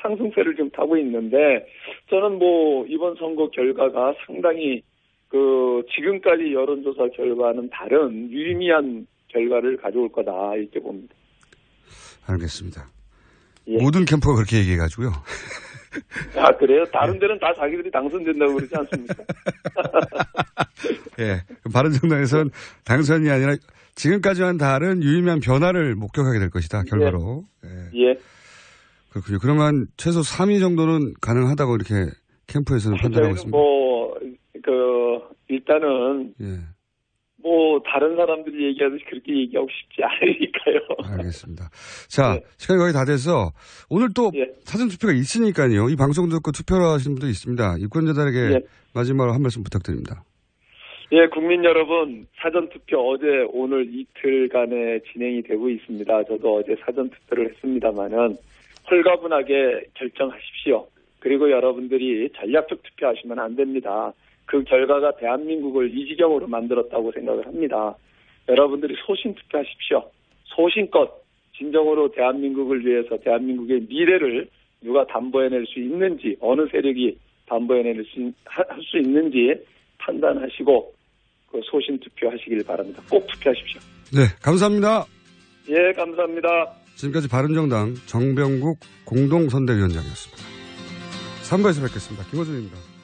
상승세를 지금 타고 있는데 저는 이번 선거 결과가 상당히 지금까지 여론조사 결과는 다른 유의미한 결과를 가져올 거다 이렇게 봅니다. 알겠습니다. 모든 캠프가 그렇게 얘기해가지고요. 그래요? 다른 데는 다 자기들이 당선된다고 그러지 않습니까? 바른정당에서는 당선이 아니라 지금까지와는 다른 유의미한 변화를 목격하게 될 것이다, 결과로. 그렇군요. 그러면 최소 3위 정도는 가능하다고 이렇게 캠프에서는 판단하고 있습니다. 일단은 다른 사람들이 얘기하듯이 그렇게 얘기하고 싶지 않으니까요. 알겠습니다. 자, 시간이 거의 다 돼서 오늘 또 사전투표가 있으니까요. 이 방송 듣고 투표를 하시는 분도 있습니다. 유권자들에게 마지막으로 한 말씀 부탁드립니다. 국민 여러분, 사전투표 어제 오늘 이틀간에 진행이 되고 있습니다. 저도 어제 사전투표를 했습니다마는 홀가분하게 결정하십시오. 그리고 여러분들이 전략적 투표하시면 안 됩니다. 그 결과가 대한민국을 이 지경으로 만들었다고 생각을 합니다. 여러분들이 소신투표하십시오. 소신껏 진정으로 대한민국을 위해서 대한민국의 미래를 누가 담보해낼 수 있는지, 어느 세력이 담보해낼 수 있는지 판단하시고 그 소신투표하시길 바랍니다. 꼭 투표하십시오. 네, 감사합니다. 예, 감사합니다. 지금까지 바른정당 정병국 공동선대위원장이었습니다. 3부에서 뵙겠습니다. 김호준입니다.